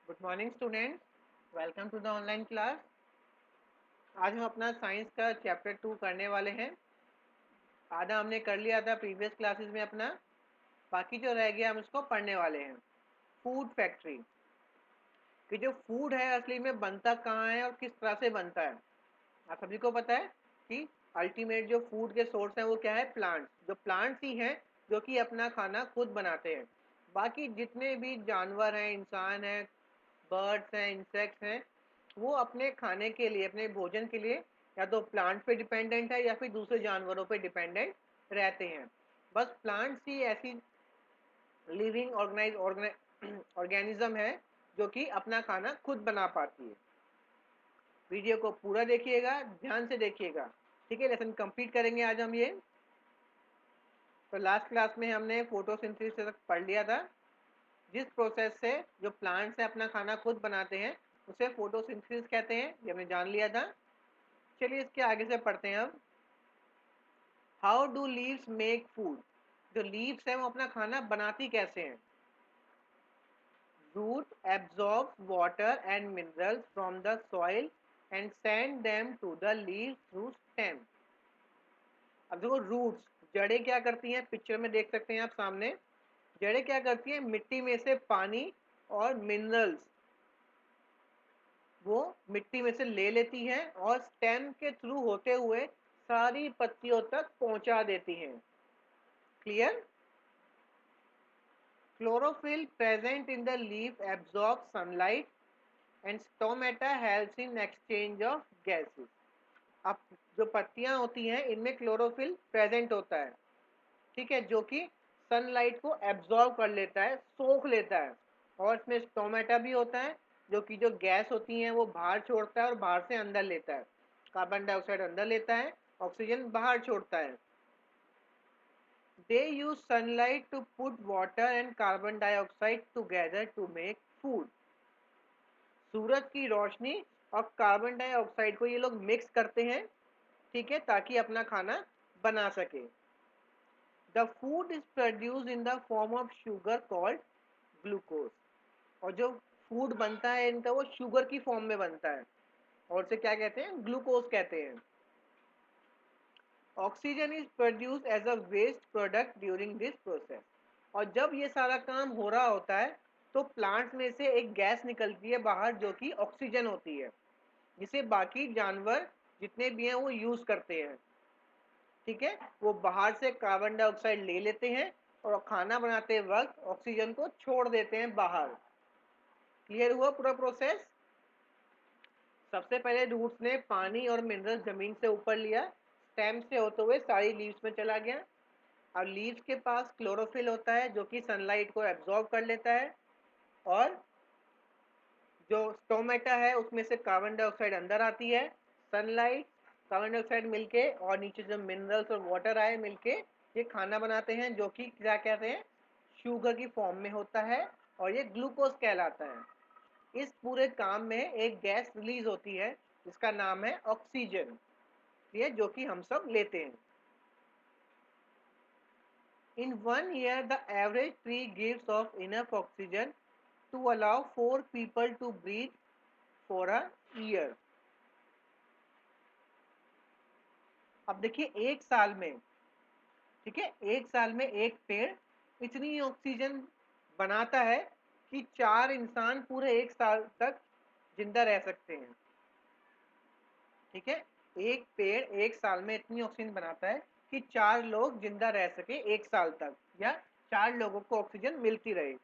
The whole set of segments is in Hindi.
Good morning student, welcome to the online class. आज हम अपना साइंस का चैप्टर 2 करने वाले हैं। आधा हमने कर लिया था प्रीवियस क्लासेस में अपना, बाकी जो रह गया हम उसको पढ़ने वाले हैं। फूड फैक्ट्री कि जो फूड है असली में बनता कहाँ है और किस तरह से बनता है। आप सभी को पता है कि अल्टीमेट जो फूड के सोर्स हैं वो क्या है, प्लांट्स। जो प्लांट्स ही हैं जो कि अपना खाना खुद बनाते हैं। बाकी जितने भी जानवर हैं, इंसान हैं, बर्ड्स हैं, इंसेक्ट्स हैं, वो अपने खाने के लिए, अपने भोजन के लिए या तो प्लांट पे डिपेंडेंट है या फिर दूसरे जानवरों पे डिपेंडेंट रहते हैं। बस प्लांट्स ही ऐसी लिविंग ऑर्गेनिज्म है जो कि अपना खाना खुद बना पाती है। वीडियो को पूरा देखिएगा, ध्यान से देखिएगा, ठीक है। लेसन कंप्लीट करेंगे आज हम ये। तो लास्ट क्लास में हमने फोटोसिंथेसिस तक पढ़ लिया था। जिस प्रोसेस से जो प्लांट्स है अपना खाना खुद बनाते हैं उसे फोटोसिंथेसिस कहते हैं, ये हमने जान लिया था। चलिए इसके आगे से पढ़ते हैं अब। How do leaves make food. जो लीव्स है वो अपना खाना बनाती कैसे हैं। Root absorbs water and minerals from the soil and send them to the leaves through stem. अब देखो रूट्स, जड़ें क्या करती हैं, पिक्चर में देख सकते हैं आप सामने। जड़ें क्या करती हैं, मिट्टी में से पानी और मिनरल्स वो मिट्टी में से ले लेती हैं और स्टेम के थ्रू होते हुए सारी पत्तियों तक पहुंचा देती हैं। Clear. Chlorophyll present in the leaf absorbs sunlight and stomata helps in exchange of gases. अब जो पत्तियां होती हैं इनमें क्लोरोफिल प्रेजेंट होता है, ठीक है, जो कि सनलाइट को एब्जॉर्ब कर लेता है, सोख लेता है। और इसमें स्टोमेटा भी होता है जो कि जो गैस होती हैं वो बाहर छोड़ता है और बाहर से अंदर लेता है। कार्बन डाइऑक्साइड अंदर लेता है, ऑक्सीजन बाहर छोड़ता है। They use sunlight to put water and carbon dioxide together to make food. सूरज की रोशनी और कार्बन डाइऑक्साइड को ये लोग मिक्स करते हैं, ठीक है, ताकि अपना खाना बना सके। The food is produce in the form of sugar called glucose. और जो फूड बनता है इनका वो शुगर की फॉर्म में बनता है और इसे क्या कहते हैं, ग्लूकोज कहते हैं। Oxygen is produce as a waste product during this process. और जब ये सारा काम हो रहा होता है तो प्लांट्स में से एक गैस निकलती है बाहर जो कि ऑक्सीजन होती है, जिसे बाकी जानवर जितने भी हैं वो यूज करते हैं, ठीक है। वो बाहर से कार्बन डाइऑक्साइड ले लेते हैं और खाना बनाते वक्त ऑक्सीजन को छोड़ देते हैं बाहर। क्लियर हुआ पूरा प्रोसेस। सबसे पहले रूट्स ने पानी और मिनरल जमीन से ऊपर लिया, स्टेम से होते हुए सारी लीव्स में चला गया। अब लीव्स के पास क्लोरोफिल होता है जो कि सनलाइट को एब्जॉर्ब कर लेता है और जो स्टोमेटा है उसमें से कार्बन डाइऑक्साइड अंदर आती है। सनलाइट, कार्बन डाइऑक्साइड मिलके और नीचे जो मिनरल्स और वाटर आए मिलके ये खाना बनाते हैं जो कि क्या कहते हैं, शुगर की फॉर्म में होता है और ये ग्लूकोज कहलाता है। इस पूरे काम में एक गैस रिलीज होती है जिसका नाम है ऑक्सीजन, ये जो कि हम सब लेते हैं। In 1 year, the average tree gives off enough oxygen to allow 4 people to breathe for a year. अब देखिए एक साल में, ठीक है, एक साल में एक पेड़ इतनी ऑक्सीजन बनाता है कि 4 इंसान पूरे एक साल तक जिंदा रह सकते हैं, ठीक है। एक पेड़ एक साल में इतनी ऑक्सीजन बनाता है कि 4 लोग जिंदा रह सके एक साल तक, या 4 लोगों को ऑक्सीजन मिलती रहे।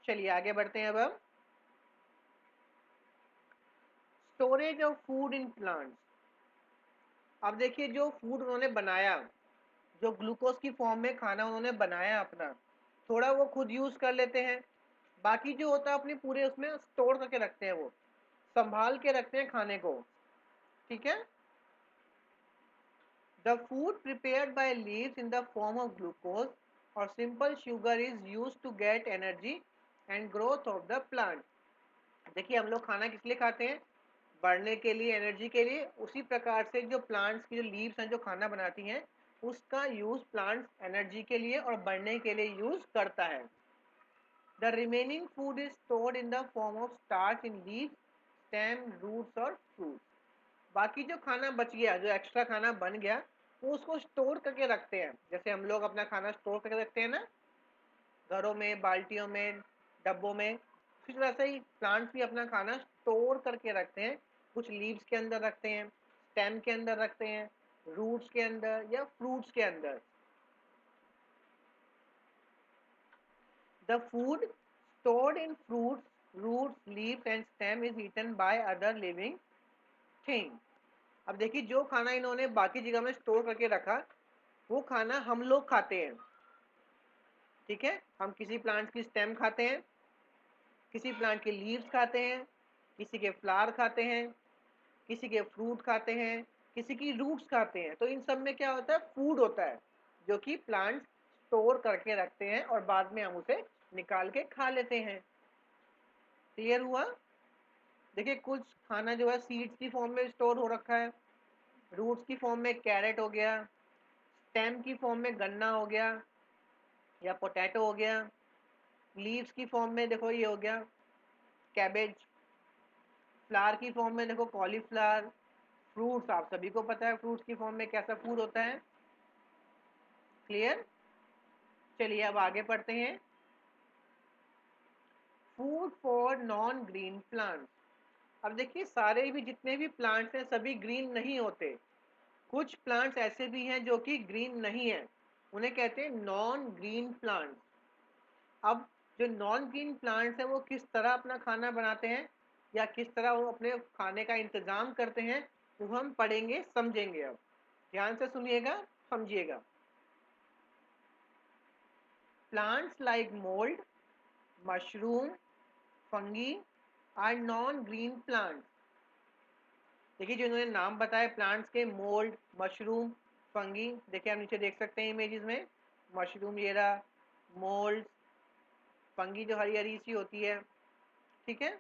चलिए आगे बढ़ते हैं अब हम। Storage of food in plants. अब देखिए जो फूड उन्होंने बनाया, जो ग्लूकोज की फॉर्म में खाना उन्होंने बनाया अपना, थोड़ा वो खुद यूज कर लेते हैं, बाकी जो होता है अपने पूरे उसमें स्टोर करके रखते हैं, वो संभाल के रखते हैं खाने को, ठीक है। The food prepared by leaves in the form of glucose और simple sugar is use to get energy and growth of the plant. देखिए हम लोग खाना किस लिए खाते हैं, बढ़ने के लिए, एनर्जी के लिए। उसी प्रकार से जो प्लांट्स की जो लीव्स हैं जो खाना बनाती हैं, उसका यूज प्लांट्स एनर्जी के लिए और बढ़ने के लिए यूज करता है। The remaining food is stored in the form of starch in leaves, stem, roots और फ्रूट्स। बाकी जो खाना बच गया, जो एक्स्ट्रा खाना बन गया, वो उसको स्टोर करके रखते हैं। जैसे हम लोग अपना खाना स्टोर करके रखते हैं ना, घरों में, बाल्टियों में, डब्बों में, फिर वैसे ही प्लांट्स भी अपना खाना स्टोर करके रखते हैं। कुछ लीव्स के अंदर रखते हैं, स्टेम के अंदर रखते हैं, रूट्स के अंदर या फ्रूट्स के अंदर। The food stored in fruits, roots, leaves and stem is eaten by other living thing. अब देखिए, जो खाना इन्होंने बाकी जगह में स्टोर करके रखा, वो खाना हम लोग खाते हैं। ठीक है, हम किसी प्लांट की स्टेम खाते हैं, किसी प्लांट के लीव्स खाते हैं, किसी के फ्लावर खाते हैं, किसी के फ्रूट खाते हैं, किसी की रूट्स खाते हैं। तो इन सब में क्या होता है, फूड होता है, जो कि प्लांट्स स्टोर करके रखते हैं और बाद में हम उसे निकाल के खा लेते हैं। क्लियर हुआ? देखिए, कुछ खाना जो है सीड्स की फॉर्म में स्टोर हो रखा है, रूट्स की फॉर्म में कैरेट हो गया, स्टेम की फॉर्म में गन्ना हो गया या पोटैटो हो गया, लीव्स की फॉर्म में देखो ये हो गया कैबेज, फ्लावर की फॉर्म में देखो कॉलीफ्लावर, फ्रूट्स आप सभी को पता है फ्रूट्स की फॉर्म में कैसा फूड होता है। क्लियर? चलिए अब आगे पढ़ते हैं। Food for non green plants. अब देखिए, सारे भी जितने भी प्लांट्स हैं सभी ग्रीन नहीं होते। कुछ प्लांट्स ऐसे भी हैं जो कि ग्रीन नहीं है, उन्हें कहते हैं नॉन ग्रीन प्लांट्स। अब जो नॉन ग्रीन प्लांट्स हैं वो किस तरह अपना खाना बनाते हैं या किस तरह वो अपने खाने का इंतजाम करते हैं, वो हम पढ़ेंगे, समझेंगे। अब ध्यान से सुनिएगा, समझिएगा। Plants like mould, mushroom, fungi are non green plants. देखिए, जो इन्होंने नाम बताए प्लांट्स के, मोल्ड, मशरूम, फंगी, देखिए आप नीचे देख सकते हैं इमेजेस में, मशरूम ये रहा, मोल्ड, फंगी जो हरी हरी सी होती है। ठीक है,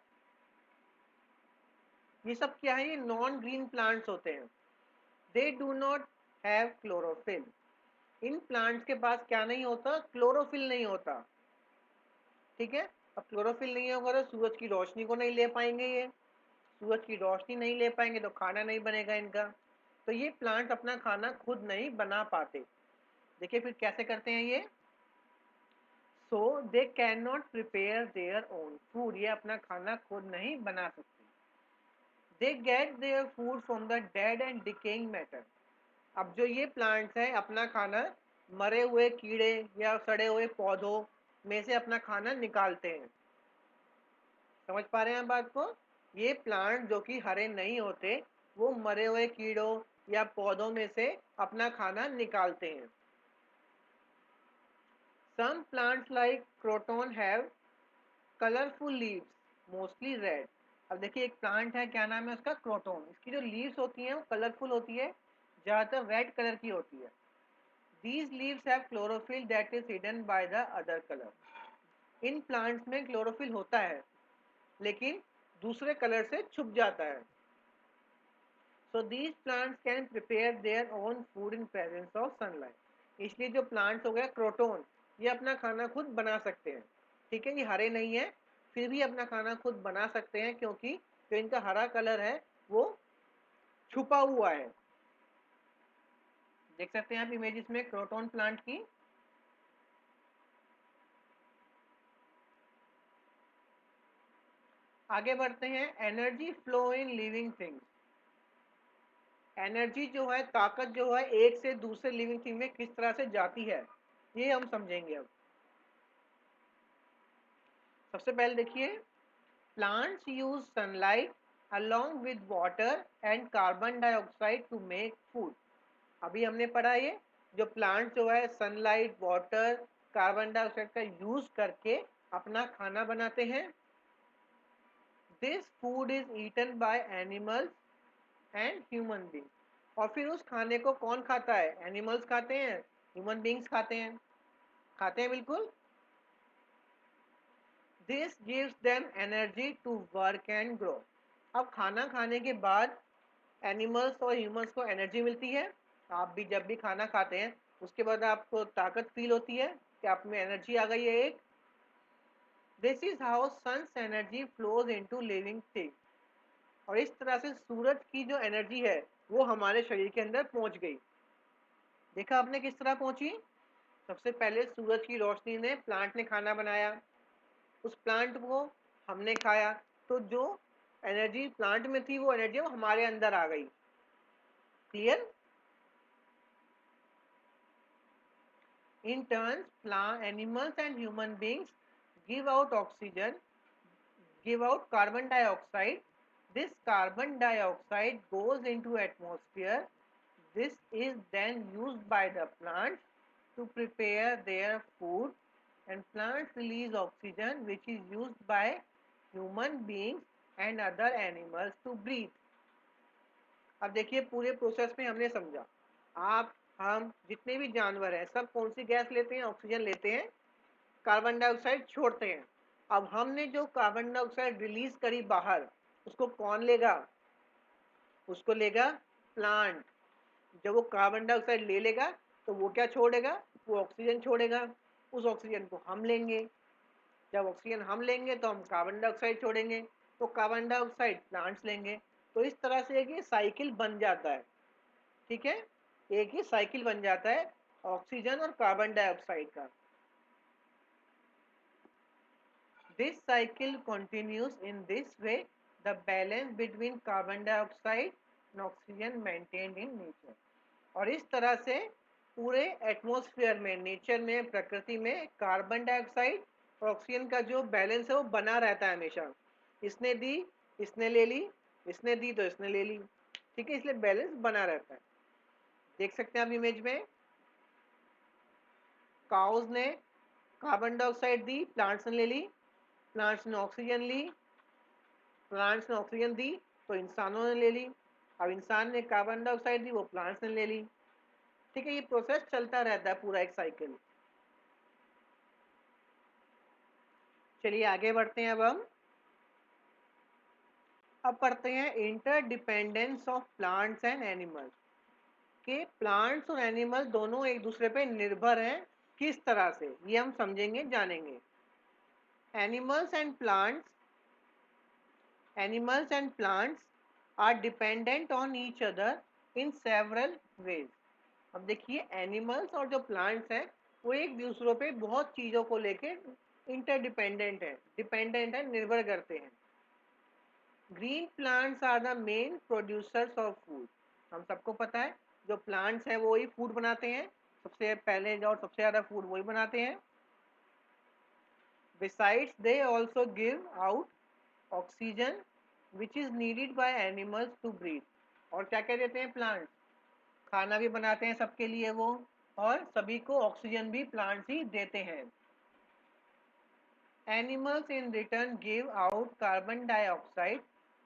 ये सब क्या है, ये नॉन ग्रीन प्लांट्स होते हैं। They do not have chlorophyll. In plants के पास क्या नहीं होता, क्लोरोफिल नहीं होता। ठीक है, अब क्लोरोफिल नहीं होगा तो सूरज की रोशनी को नहीं ले पाएंगे, ये सूरज की रोशनी नहीं ले पाएंगे तो खाना नहीं बनेगा इनका। तो ये प्लांट अपना खाना खुद नहीं बना पाते। देखिए फिर कैसे करते हैं ये। So they can not prepare their own food, ये अपना खाना खुद नहीं बना सकते। They get their food from the dead and decaying matter. अब जो ये प्लांट्स हैं अपना खाना मरे हुए कीड़े या सड़े हुए पौधों में से अपना खाना निकालते हैं। समझ पा रहे हैं बात को? ये प्लांट जो कि हरे नहीं होते, वो मरे हुए कीड़ों या पौधों में से अपना खाना निकालते हैं। Some plants like croton have colourful leaves, mostly red. अब देखिए, एक प्लांट है, क्या नाम है उसका, क्रोटोन। इसकी जो लीव्स होती हैं वो कलरफुल होती है, ज़्यादातर रेड कलर की होती है। These leaves have chlorophyll that is hidden by the other colour. In plants में क्लोरोफिल होता है लेकिन दूसरे कलर से छुप जाता है। So these plants can prepare their own food in presence of sunlight. इसलिए जो प्लांट्स हो गया क्रोटोन, ये अपना खाना खुद बना सकते हैं। ठीक है, ये हरे नहीं है, फिर भी अपना खाना खुद बना सकते हैं क्योंकि जो इनका हरा कलर है वो छुपा हुआ है। देख सकते हैं आप इमेजेस में क्रोटोन प्लांट की। आगे बढ़ते हैं। Energy flow in living things. Energy जो है, ताकत जो है, एक से दूसरे लिविंग थिंग में किस तरह से जाती है, ये हम समझेंगे अब। सबसे पहले देखिए, plants use sunlight along with water and carbon dioxide to make food। अभी हमने पढ़ा ये, जो प्लांट जो है सनलाइट, वाटर, कार्बन डाइऑक्साइड का यूज करके अपना खाना बनाते हैं। This food is eaten by animals and human beings. और फिर उस खाने को कौन खाता है, एनिमल्स खाते हैं, ह्यूमन बींग्स खाते हैं, खाते हैं बिल्कुल। This gives them energy to work and grow. अब खाना खाने के बाद एनिमल्स और ह्यूमंस को एनर्जी मिलती है। आप भी जब भी खाना खाते हैं उसके बाद आपको ताकत फील होती है कि आप में एनर्जी आ गई है एक। This is how sun's energy flows into living thing. और इस तरह से सूरज की जो एनर्जी है वो हमारे शरीर के अंदर पहुंच गई। देखा आपने किस तरह पहुंची? सबसे पहले सूरज की रोशनी ने प्लांट ने खाना बनाया, उस प्लांट को हमने खाया, तो जो एनर्जी प्लांट में थी वो एनर्जी वो हमारे अंदर आ गई। Clear? In turn, plant, animals and human beings give out oxygen, give out carbon dioxide. This carbon dioxide goes into atmosphere. This is then used by the plants to prepare their food, and plants release oxygen which is used by human beings and other animals to breathe. अब देखिए पूरे प्रोसेस में हमने समझा, आप हम जितने भी जानवर हैं सब कौन सी गैस लेते हैं? ऑक्सीजन लेते हैं, कार्बन डाइऑक्साइड छोड़ते हैं। अब हमने जो कार्बन डाइऑक्साइड रिलीज करी बाहर, उसको कौन लेगा? उसको लेगा प्लांट। जब वो कार्बन डाइऑक्साइड ले लेगा तो वो क्या छोड़ेगा? वो ऑक्सीजन छोड़ेगा। उस ऑक्सीजन को हम लेंगे। जब ऑक्सीजन हम लेंगे तो हम कार्बन डाइऑक्साइड छोड़ेंगे, तो कार्बन डाइऑक्साइड प्लांट्स लेंगे। तो इस तरह से एक ये साइकिल बन जाता है। ठीक है, एक ही साइकिल बन जाता है ऑक्सीजन और कार्बन डाइऑक्साइड का। This cycle continues in this way. The balance between carbon dioxide and oxygen maintained in nature. और इस तरह से पूरे एटमॉस्फेयर में, नेचर में, प्रकृति में कार्बन डाइऑक्साइड और ऑक्सीजन का जो बैलेंस है वो बना रहता है हमेशा। इसने दी, इसने ले ली, इसने दी तो इसने ले ली। ठीक है, इसलिए बैलेंस बना रहता है। देख सकते हैं आप इमेज में, काउज ने कार्बन डाइऑक्साइड दी, प्लांट्स ने ले ली, प्लांट्स ने ऑक्सीजन ली, प्लांट्स ने ऑक्सीजन दी तो इंसानों ने ले ली। अब इंसान ने कार्बन डाइऑक्साइड दी, वो प्लांट्स ने ले ली। ठीक है, ये प्रोसेस चलता रहता है पूरा एक साइकिल। चलिए आगे बढ़ते हैं। अब पढ़ते हैं interdependence of plants and animals. के प्लांट्स और एनिमल दोनों एक दूसरे पे निर्भर हैं। किस तरह से, ये हम समझेंगे, जानेंगे। Animals and plants Animals and plants are dependent on each other in several ways. अब देखिए एनिमल्स और जो प्लांट्स हैं वो एक दूसरों पे बहुत चीज़ों को लेके इंटरडिपेंडेंट है, डिपेंडेंट है, निर्भर करते हैं। Green plants are the main producers of food. हम सबको पता है जो प्लांट्स हैं वो ही फूड बनाते हैं, सबसे पहले और सबसे ज़्यादा फूड वही बनाते हैं। Besides, they also give out oxygen which is needed by animals to breathe. और क्या क्या देते हैं प्लांट्स? खाना भी बनाते हैं सबके लिए वो, और सभी को ऑक्सीजन भी प्लांट्स ही देते हैं। Animals in return give out carbon dioxide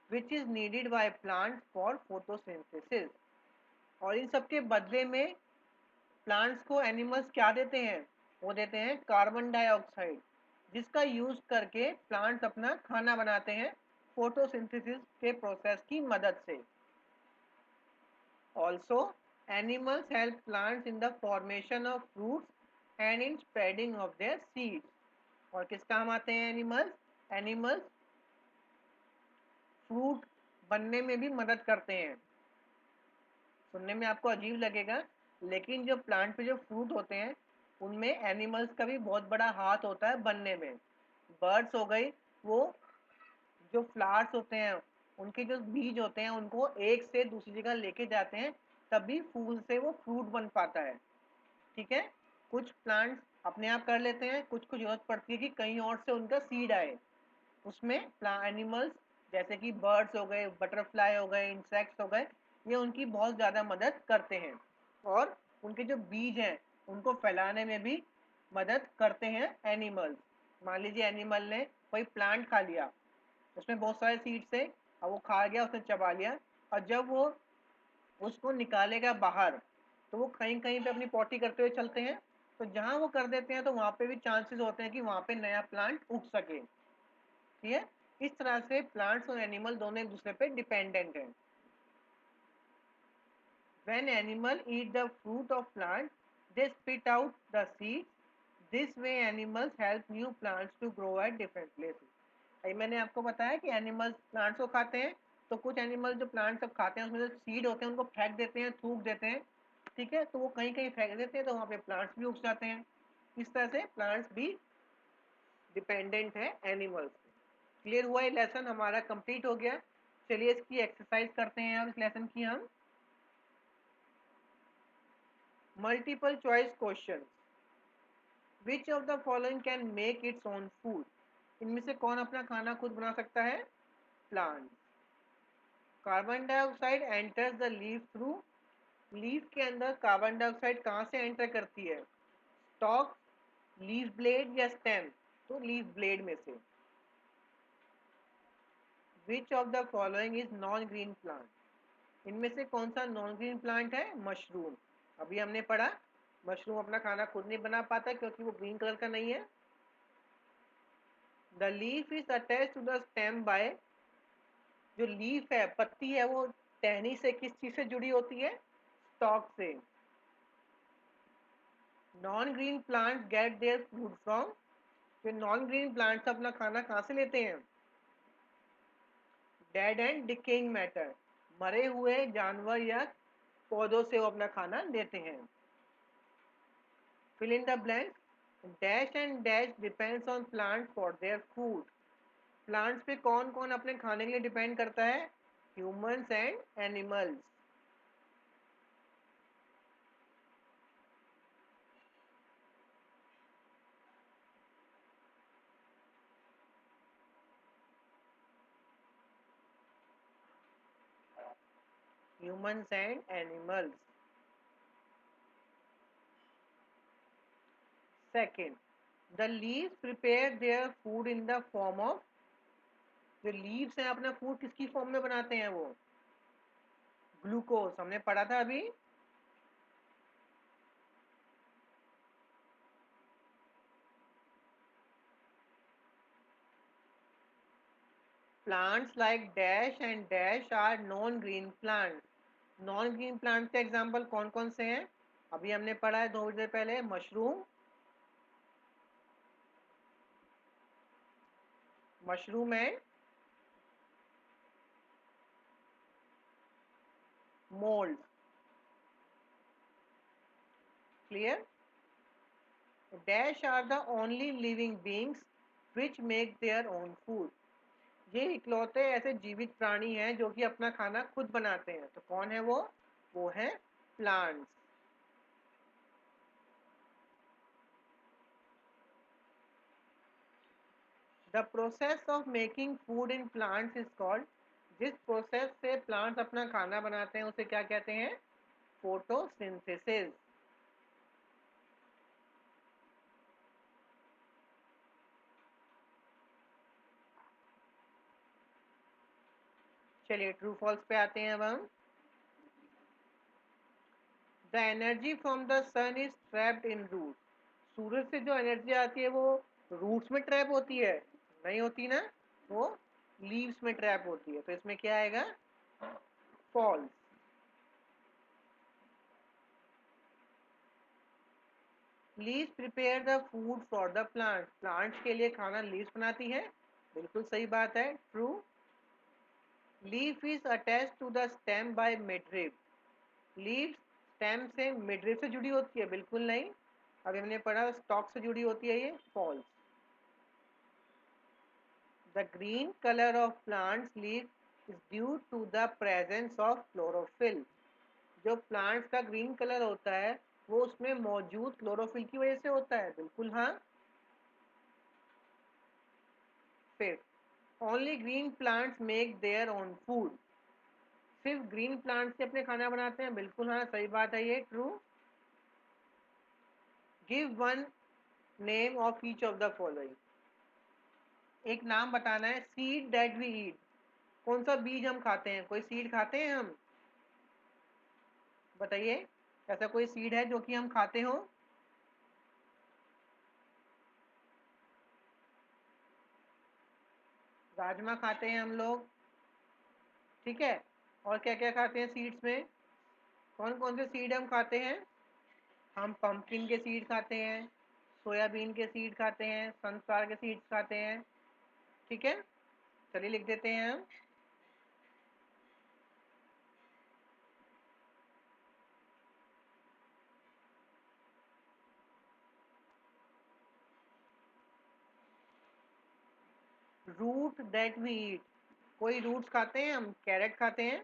which is needed by plants for photosynthesis. और इन सबके बदले में प्लांट्स को एनिमल्स क्या देते हैं? वो देते हैं कार्बन डाइऑक्साइड, जिसका यूज करके प्लांट्स अपना खाना बनाते हैं फोटोसिंथेसिस के प्रोसेस की मदद से। Also animals help plants in the formation of fruits and in spreading of their seeds. और किस काम आते हैं एनिमल्स? एनिमल्स फ्रूट बनने में भी मदद करते हैं। सुनने में आपको अजीब लगेगा, लेकिन जो प्लांट पे जो फ्रूट होते हैं उनमें एनिमल्स का भी बहुत बड़ा हाथ होता है बनने में। बर्ड्स हो गई, वो जो फ्लावर्स होते हैं उनके जो बीज होते हैं उनको एक से दूसरी जगह लेके जाते हैं, तभी फूल से वो फ्रूट बन पाता है। ठीक है, कुछ प्लांट्स अपने आप कर लेते हैं, कुछ को जरूरत पड़ती है कि कहीं और से उनका सीड आए। उसमें एनिमल्स जैसे कि बर्ड्स हो गए, बटरफ्लाई हो गए, इंसेक्ट्स हो गए, ये उनकी बहुत ज़्यादा मदद करते हैं और उनके जो बीज हैं उनको फैलाने में भी मदद करते हैं एनिमल्स। मान लीजिए एनिमल ने कोई प्लांट खा लिया, उसमें बहुत सारे सीड्स थे, और वो खा गया, उसने चबा लिया, और जब वो उसको निकालेगा बाहर तो वो कहीं कहीं पे अपनी पॉटी करते हुए चलते हैं, तो जहाँ वो कर देते हैं तो वहाँ पे भी चांसेस होते हैं कि वहाँ पे नया प्लांट उग सके। ठीक है, इस तरह से प्लांट्स और एनिमल दोनों एक दूसरे पे डिपेंडेंट हैं। When animals eat the fruit of plant, they spit out the seeds. This way animals help new plants to grow at different places. अभी मैंने आपको बताया कि एनिमल्स प्लांट्स को खाते हैं, तो कुछ एनिमल जो प्लांट्स सब खाते हैं उसमें जो सीड होते हैं उनको फेंक देते हैं, थूक देते हैं, ठीक है, तो वो कहीं कहीं फेंक देते हैं तो वहाँ पे प्लांट्स भी उग जाते हैं। इस तरह से प्लांट्स भी डिपेंडेंट है एनिमल्स से। क्लियर हुआ? ये लेसन हमारा कंप्लीट हो गया। चलिए इसकी एक्सरसाइज करते हैं अब इस लेसन की हम। Multiple choice question. Which of the following can make its own food? इनमें से कौन अपना खाना खुद बना सकता है? Plant. Carbon dioxide enters the leaf through. Leaf के अंदर कार्बन डाइऑक्साइड कहाँ से एंटर करती है? स्टॉक, लीफ ब्लेड या स्टेम? तो लीफ ब्लेड में से। Which of the following is non green plant? इनमें से कौन सा नॉन ग्रीन प्लांट है? मशरूम। अभी हमने पढ़ा मशरूम अपना खाना खुद नहीं बना पाता क्योंकि वो ग्रीन कलर का नहीं है। The leaf is attach to the stem by. जो लीफ है, पत्ती है, वो टहनी से किस चीज से जुड़ी होती है? स्टॉक से। Non green plants get their food from. जो नॉन ग्रीन प्लांट्स अपना खाना कहाँ से लेते हैं? Dead and decaying matter. मरे हुए जानवर या पौधों से वो अपना खाना लेते हैं। Fill in the blank. Dash and dash depends on plant for their food. Plants पे कौन कौन अपने खाने के लिए डिपेंड करता है? Humans and animals. Humans and animals. Second, the leaves prepare their food in the form of। जो लीव्स हैं अपना फूड किसकी फॉर्म में बनाते हैं वो? ग्लूकोज। हमने पढ़ा था अभी। Plants like dash and dash are non green plant. Non green plant के एग्जाम्पल कौन कौन से हैं? अभी हमने पढ़ा है थोड़ी देर पहले, mushroom, mushroom and mould. Clear? Dash are the only living beings which make their own food. ये इकलौते ऐसे जीवित प्राणी हैं जो कि अपना खाना खुद बनाते हैं। तो कौन है वो? वो है plants. The process of making food in plants is called. जिस प्रोसेस से प्लांट्स अपना खाना बनाते हैं उसे क्या कहते हैं? फोटोसिंथेसिस। चलिए ट्रू फॉल्स पे आते हैं अब हम। The energy from the sun is trapped in root. सूरज से जो एनर्जी आती है वो रूट्स में ट्रैप होती है? नहीं होती ना, वो लीव्स में ट्रैप होती है। तो इसमें क्या आएगा? False. Leaves prepare the food for the plant. Plants के लिए खाना लीव्स बनाती है। बिल्कुल सही बात है, true. Leaf is attach to the stem by midrib. Leaf stem से मिडरिब से जुड़ी होती है? बिल्कुल नहीं। अभी हमने पढ़ा स्टॉक से जुड़ी होती है, ये false. The green colour of plants leaf is due to the presence of chlorophyll. जो प्लांट्स का ग्रीन कलर होता है वो उसमें मौजूद क्लोरोफिल की वजह से होता है। बिल्कुल हाँ। फिर only green plants make their own food. सिर्फ ग्रीन प्लांट से अपने खाना बनाते हैं? बिल्कुल हाँ, सही बात है ये, true. Give one name of each of the following. एक नाम बताना है। Seed that we eat. कौन सा बीज हम खाते हैं? कोई सीड खाते हैं हम? बताइए, ऐसा कोई सीड है जो कि हम खाते हो? राजमा खाते हैं हम लोग, ठीक है। और क्या क्या खाते हैं सीड्स में, कौन कौन से सीड हम खाते हैं? हम पंपकिन के सीड खाते हैं, सोयाबीन के सीड खाते हैं, सनफ्लावर के सीड्स खाते हैं, ठीक है। चलिए लिख देते हैं हम। रूट दैट वी ईट, कोई रूट्स खाते हैं हम, कैरेट खाते हैं,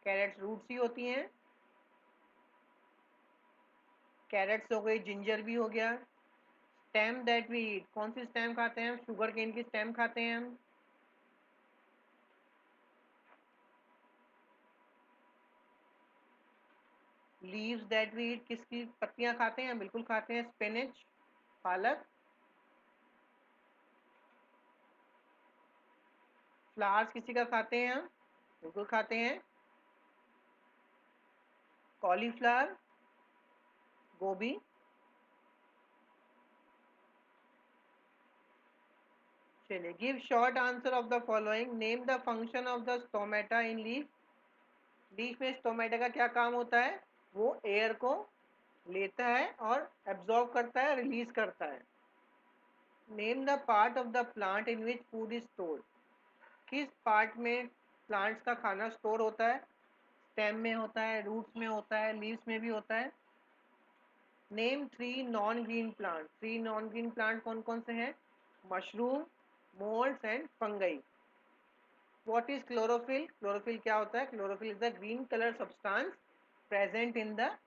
कैरेट्स रूट्स ही होती हैं। कैरेट्स हो गई, जिंजर भी हो गया। स्टेम दैट वी ईट, कौन सी स्टेम खाते हैं हम? शुगर केन की स्टेम खाते हैं हम। लीव्स दैट वी ईट, किसकी पत्तियां खाते हैं? बिल्कुल खाते हैं, स्पिनच, पालक। फ्लावर्स किसी का खाते हैं हम? बिल्कुल खाते हैं, कॉलीफ्लावर, गोभी। चलिए, give short answer of the following, name the function of the stomata in leaf. Leaf में स्टोमेटा का क्या काम होता है? वो एयर को लेता है और एब्जॉर्ब करता है, रिलीज करता है। Name the part of the plant in which food is stored, किस पार्ट में प्लांट्स का खाना स्टोर होता है? स्टेम में होता है, रूट्स में होता है, लीव्स में भी होता है। Name three non green plant, three non green plant कौन कौन से हैं? Mushroom, moulds and fungi. What is chlorophyll? Chlorophyll क्या होता है? Chlorophyll is the green colour substance present in the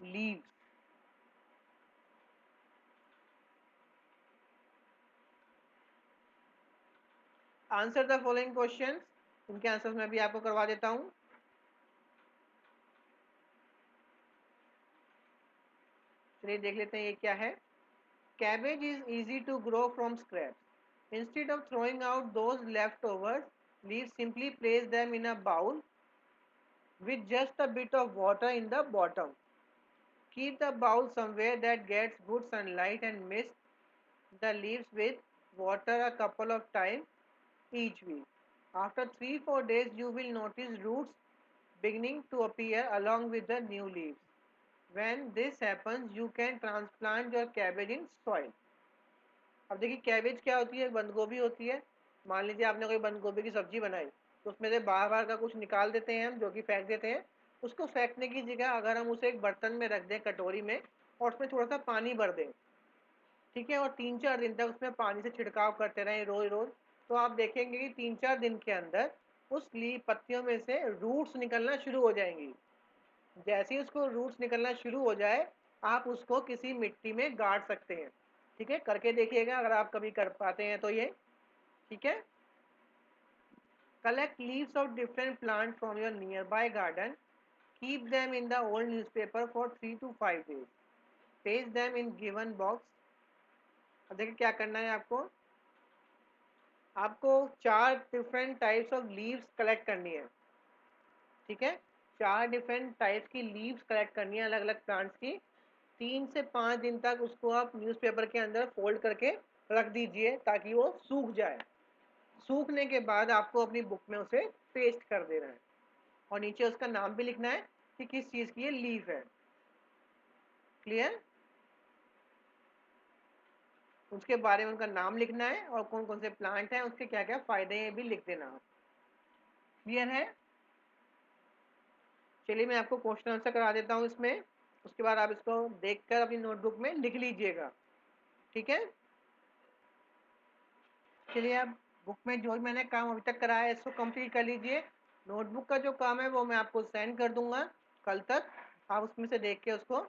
leaves. Answer the following questions, इनके आंसर्स मैं भी आपको करवा देता हूँ। चलिए देख लेते हैं ये क्या है। Cabbage is easy to grow from scratch. Instead of throwing out those leftovers, leaves simply place them in a bowl with just a bit of water in the bottom. Keep the bowl somewhere that gets good sunlight and mist the leaves with water a couple of times each week. After 3-4 days, you will notice roots beginning to appear along with the new leaves. When this happens, you can transplant your cabbage in soil. अब देखिए, कैबेज क्या होती है? बंद गोभी होती है। मान लीजिए आपने कोई बंद गोभी की सब्जी बनाई, तो उसमें से बाहर बाहर का कुछ निकाल देते हैं हम, जो कि फेंक देते हैं। उसको फेंकने की जगह अगर हम उसे एक बर्तन में रख दें, कटोरी में, और उसमें थोड़ा सा पानी भर दें, ठीक है, और 3-4 दिन तक उसमें पानी से छिड़काव करते रहें रोज रोज, तो आप देखेंगे कि 3-4 दिन के अंदर उस पत्तियों में से रूट्स निकलना शुरू हो जाएंगी। जैसे ही उसको रूट्स निकलना शुरू हो जाए, आप उसको किसी मिट्टी में गाड़ सकते हैं। ठीक है, करके देखिएगा अगर आप कभी कर पाते हैं तो ये, ठीक है। Collect leaves of different plant from your near by garden, keep them in the old newspaper for 3 to 5 days, paste them in given box. अब देखिए क्या करना है आपको। आपको 4 different types of leaves collect करनी है, ठीक है। 4 डिफरेंट टाइप्स की लीव्स कलेक्ट करनी है अलग अलग प्लांट्स की। 3 से 5 दिन तक उसको आप न्यूज़पेपर के अंदर फोल्ड करके रख दीजिए ताकि वो सूख जाए। सूखने के बाद आपको अपनी बुक में उसे पेस्ट कर देना है, और नीचे उसका नाम भी लिखना है कि किस चीज़ की ये लीफ है। क्लियर? उसके बारे में उनका नाम लिखना है और कौन कौन से प्लांट हैं, उसके क्या क्या फायदे हैं भी लिख देना। क्लियर है? चलिए मैं आपको क्वेश्चन आंसर करा देता हूँ इसमें, उसके बाद आप इसको देखकर अपनी नोटबुक में लिख लीजिएगा, ठीक है। चलिए आप बुक में जो भी मैंने काम अभी तक कराया है इसको कंप्लीट कर लीजिए। नोटबुक का जो काम है वो मैं आपको सेंड कर दूंगा कल तक, आप उसमें से देख के उसको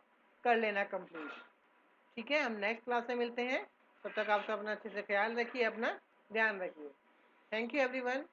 कर लेना कंप्लीट, ठीक है। हम नेक्स्ट क्लास में मिलते हैं, तब तक आप सब अपना अच्छे से ख्याल रखिए, अपना ध्यान रखिए। Thank you everyone.